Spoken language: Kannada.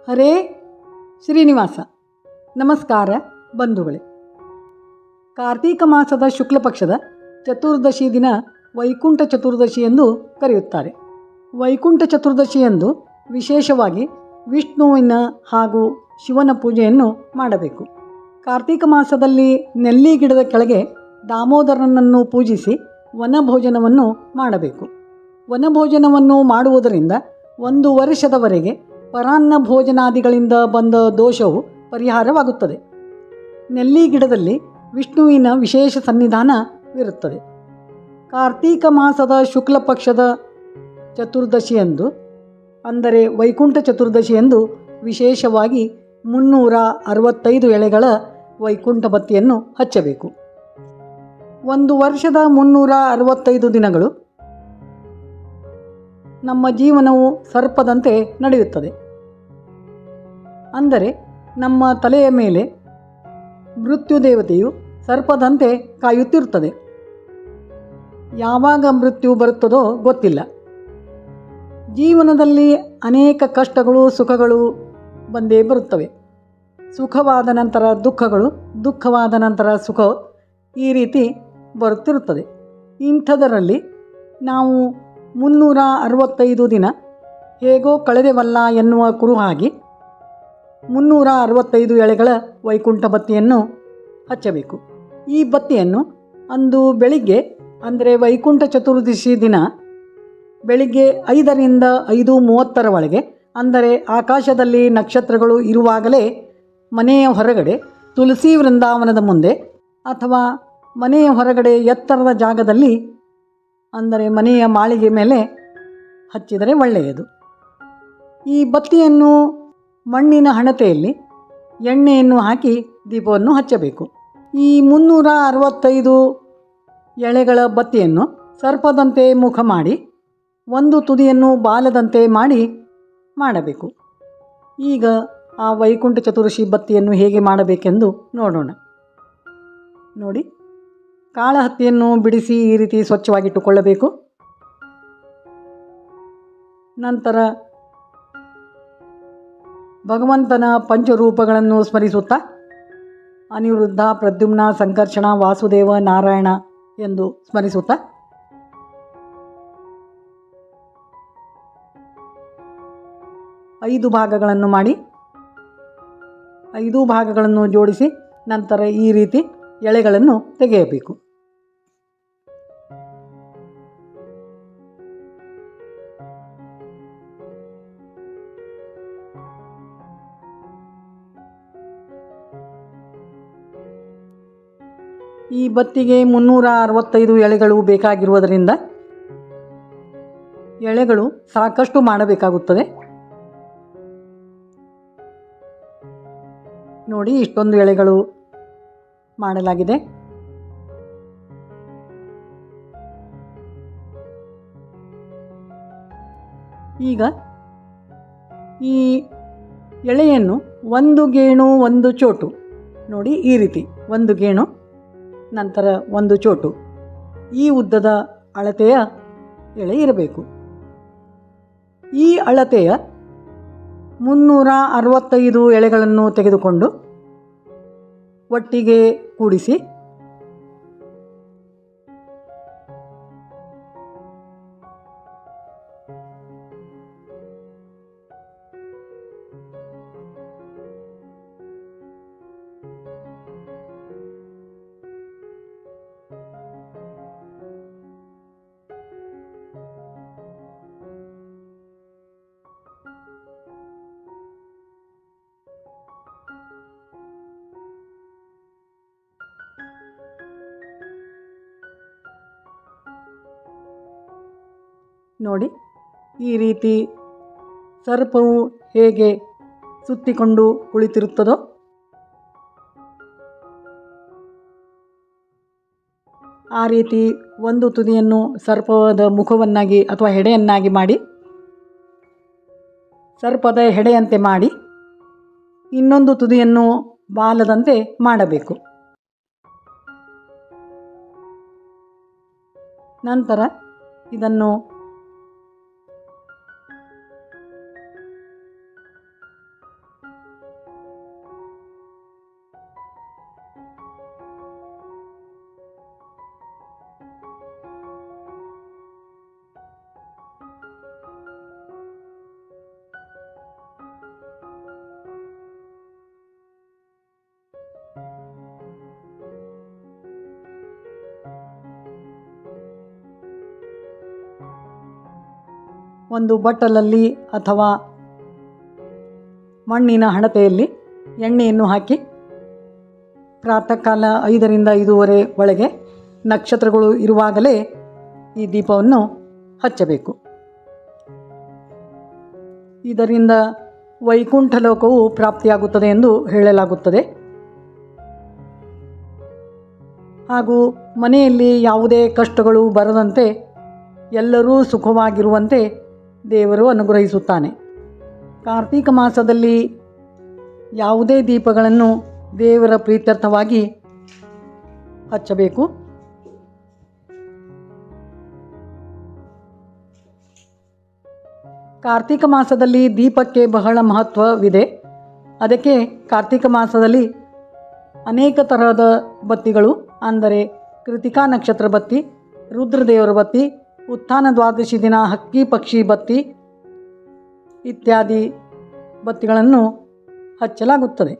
ಹರೇ ಶ್ರೀನಿವಾಸ. ನಮಸ್ಕಾರ ಬಂಧುಗಳೇ. ಕಾರ್ತೀಕ ಮಾಸದ ಶುಕ್ಲ ಪಕ್ಷದ ಚತುರ್ದಶಿ ದಿನ ವೈಕುಂಠ ಚತುರ್ದಶಿ ಎಂದು ಕರೆಯುತ್ತಾರೆ. ವೈಕುಂಠ ಚತುರ್ದಶಿಯಂದು ವಿಶೇಷವಾಗಿ ವಿಷ್ಣುವಿನ ಹಾಗೂ ಶಿವನ ಪೂಜೆಯನ್ನು ಮಾಡಬೇಕು. ಕಾರ್ತೀಕ ಮಾಸದಲ್ಲಿ ನೆಲ್ಲಿ ಗಿಡದ ಕೆಳಗೆ ದಾಮೋದರನನ್ನು ಪೂಜಿಸಿ ವನಭೋಜನವನ್ನು ಮಾಡಬೇಕು. ವನಭೋಜನವನ್ನು ಮಾಡುವುದರಿಂದ 1 ವರ್ಷದವರೆಗೆ ಪರಾನ್ನ ಭೋಜನಾದಿಗಳಿಂದ ಬಂದ ದೋಷವು ಪರಿಹಾರವಾಗುತ್ತದೆ. ನೆಲ್ಲಿ ಗಿಡದಲ್ಲಿ ವಿಷ್ಣುವಿನ ವಿಶೇಷ ಸನ್ನಿಧಾನವಿರುತ್ತದೆ. ಕಾರ್ತೀಕ ಮಾಸದ ಶುಕ್ಲ ಪಕ್ಷದ ಚತುರ್ದಶಿಯಂದು ಅಂದರೆ ವೈಕುಂಠ ಚತುರ್ದಶಿಯಂದು ವಿಶೇಷವಾಗಿ 365 ಎಳೆಗಳ ವೈಕುಂಠ ಬತ್ತಿಯನ್ನು ಹಚ್ಚಬೇಕು. 1 ವರ್ಷದ 365 ದಿನಗಳು ನಮ್ಮ ಜೀವನವು ಸರ್ಪದಂತೆ ನಡೆಯುತ್ತದೆ. ಅಂದರೆ ನಮ್ಮ ತಲೆಯ ಮೇಲೆ ಮೃತ್ಯು ದೇವತೆಯು ಸರ್ಪದಂತೆ ಕಾಯುತ್ತಿರುತ್ತದೆ. ಯಾವಾಗ ಮೃತ್ಯು ಬರುತ್ತದೋ ಗೊತ್ತಿಲ್ಲ. ಜೀವನದಲ್ಲಿ ಅನೇಕ ಕಷ್ಟಗಳು ಸುಖಗಳು ಬಂದೇ ಬರುತ್ತವೆ. ಸುಖವಾದ ನಂತರ ದುಃಖಗಳು, ದುಃಖವಾದ ನಂತರ ಸುಖ, ಈ ರೀತಿ ಬರುತ್ತಿರುತ್ತದೆ. ಇಂಥದರಲ್ಲಿ ನಾವು 365 ದಿನ ಹೇಗೋ ಕಳೆದೆವಲ್ಲ ಎನ್ನುವ ಕುರುಹಾಗಿ 365 ಎಳೆಗಳ ವೈಕುಂಠ ಬತ್ತಿಯನ್ನು ಹಚ್ಚಬೇಕು. ಈ ಬತ್ತಿಯನ್ನು ಅಂದು ಬೆಳಿಗ್ಗೆ ಅಂದರೆ ವೈಕುಂಠ ಚತುರ್ದಶಿ ದಿನ ಬೆಳಿಗ್ಗೆ 5ರಿಂದ 5:30 ಒಳಗೆ, ಅಂದರೆ ಆಕಾಶದಲ್ಲಿ ನಕ್ಷತ್ರಗಳು ಇರುವಾಗಲೇ ಮನೆಯ ಹೊರಗಡೆ ತುಳಸಿ ವೃಂದಾವನದ ಮುಂದೆ ಅಥವಾ ಮನೆಯ ಹೊರಗಡೆ ಎತ್ತರದ ಜಾಗದಲ್ಲಿ, ಅಂದರೆ ಮನೆಯ ಮಾಳಿಗೆ ಮೇಲೆ ಹಚ್ಚಿದರೆ ಒಳ್ಳೆಯದು. ಈ ಬತ್ತಿಯನ್ನು ಮಣ್ಣಿನ ಹಣತೆಯಲ್ಲಿ ಎಣ್ಣೆಯನ್ನು ಹಾಕಿ ದೀಪವನ್ನು ಹಚ್ಚಬೇಕು. ಈ 365 ಎಳೆಗಳ ಬತ್ತಿಯನ್ನು ಸರ್ಪದಂತೆ ಮುಖ ಮಾಡಿ ಒಂದು ತುದಿಯನ್ನು ಬಾಲದಂತೆ ಮಾಡಬೇಕು. ಈಗ ಆ ವೈಕುಂಠ ಚತುರ್ದಶಿ ಬತ್ತಿಯನ್ನು ಹೇಗೆ ಮಾಡಬೇಕೆಂದು ನೋಡೋಣ. ನೋಡಿ, ಕಾಳಹತ್ತಿಯನ್ನು ಬಿಡಿಸಿ ಈ ರೀತಿ ಸ್ವಚ್ಛವಾಗಿಟ್ಟುಕೊಳ್ಳಬೇಕು. ನಂತರ ಭಗವಂತನ ಪಂಚರೂಪಗಳನ್ನು ಸ್ಮರಿಸುತ್ತಾ ಅನಿರುದ್ಧ, ಪ್ರದ್ಯುಮ್ನ, ಸಂಕರ್ಷಣ, ವಾಸುದೇವ, ನಾರಾಯಣ ಎಂದು ಸ್ಮರಿಸುತ್ತಾ ಐದು ಭಾಗಗಳನ್ನು ಮಾಡಿ 5 ಭಾಗಗಳನ್ನು ಜೋಡಿಸಿ ನಂತರ ಈ ರೀತಿ ಎಳೆಗಳನ್ನು ತೆಗೆಯಬೇಕು. ಈ ಬತ್ತಿಗೆ 365 ಎಳೆಗಳು ಬೇಕಾಗಿರುವುದರಿಂದ ಎಳೆಗಳು ಸಾಕಷ್ಟು ಮಾಡಬೇಕಾಗುತ್ತದೆ. ನೋಡಿ, ಇಷ್ಟೊಂದು ಎಳೆಗಳು ಮಾಡಲಾಗಿದೆ. ಈಗ ಈ ಎಳೆಯನ್ನು 1 ಗೇಣು 1 ಚೋಟು, ನೋಡಿ ಈ ರೀತಿ 1 ಗೇಣು ನಂತರ 1 ಚೋಟು, ಈ ಉದ್ದದ ಅಳತೆಯ ಎಳೆ ಇರಬೇಕು. ಈ ಅಳತೆಯ 365 ಎಳೆಗಳನ್ನು ತೆಗೆದುಕೊಂಡು ಒಟ್ಟಿಗೆ ಕೂಡಿಸಿ ನೋಡಿ, ಈ ರೀತಿ ಸರ್ಪವು ಹೇಗೆ ಸುತ್ತಿಕೊಂಡು ಕುಳಿತಿರುತ್ತದೋ ಆ ರೀತಿ ಒಂದು ತುದಿಯನ್ನು ಸರ್ಪದ ಮುಖವನ್ನಾಗಿ ಅಥವಾ ಹೆಡೆಯನ್ನಾಗಿ ಮಾಡಿ, ಸರ್ಪದ ಹೆಡೆಯಂತೆ ಮಾಡಿ ಇನ್ನೊಂದು ತುದಿಯನ್ನು ಬಾಲದಂತೆ ಮಾಡಬೇಕು. ನಂತರ ಇದನ್ನು ಒಂದು ಬಟ್ಟಲಲ್ಲಿ ಅಥವಾ ಮಣ್ಣಿನ ಹಣತೆಯಲ್ಲಿ ಎಣ್ಣೆಯನ್ನು ಹಾಕಿ ಪ್ರಾತಃ ಕಾಲ 5ರಿಂದ 5:30 ಒಳಗೆ ನಕ್ಷತ್ರಗಳು ಇರುವಾಗಲೇ ಈ ದೀಪವನ್ನು ಹಚ್ಚಬೇಕು. ಇದರಿಂದ ವೈಕುಂಠ ಲೋಕವು ಪ್ರಾಪ್ತಿಯಾಗುತ್ತದೆ ಎಂದು ಹೇಳಲಾಗುತ್ತದೆ. ಹಾಗೂ ಮನೆಯಲ್ಲಿ ಯಾವುದೇ ಕಷ್ಟಗಳು ಬರದಂತೆ ಎಲ್ಲರೂ ಸುಖವಾಗಿರುವಂತೆ ದೇವರು ಅನುಗ್ರಹಿಸುತ್ತಾನೆ. ಕಾರ್ತೀಕ ಮಾಸದಲ್ಲಿ ಯಾವುದೇ ದೀಪಗಳನ್ನು ದೇವರ ಪ್ರೀತ್ಯರ್ಥವಾಗಿ ಹಚ್ಚಬೇಕು. ಕಾರ್ತೀಕ ಮಾಸದಲ್ಲಿ ದೀಪಕ್ಕೆ ಬಹಳ ಮಹತ್ವವಿದೆ. ಅದಕ್ಕೆ ಕಾರ್ತೀಕ ಮಾಸದಲ್ಲಿ ಅನೇಕ ತರಹದ ಬತ್ತಿಗಳು, ಅಂದರೆ ಕೃತಿಕಾ ನಕ್ಷತ್ರ ಬತ್ತಿ, ರುದ್ರದೇವರ ಬತ್ತಿ, ಉತ್ಥಾನ ದ್ವಾದಶಿ ದಿನ ಹಕ್ಕಿ ಪಕ್ಷಿ ಬತ್ತಿ ಇತ್ಯಾದಿ ಬತ್ತಿಗಳನ್ನು ಹಚ್ಚಲಾಗುತ್ತದೆ.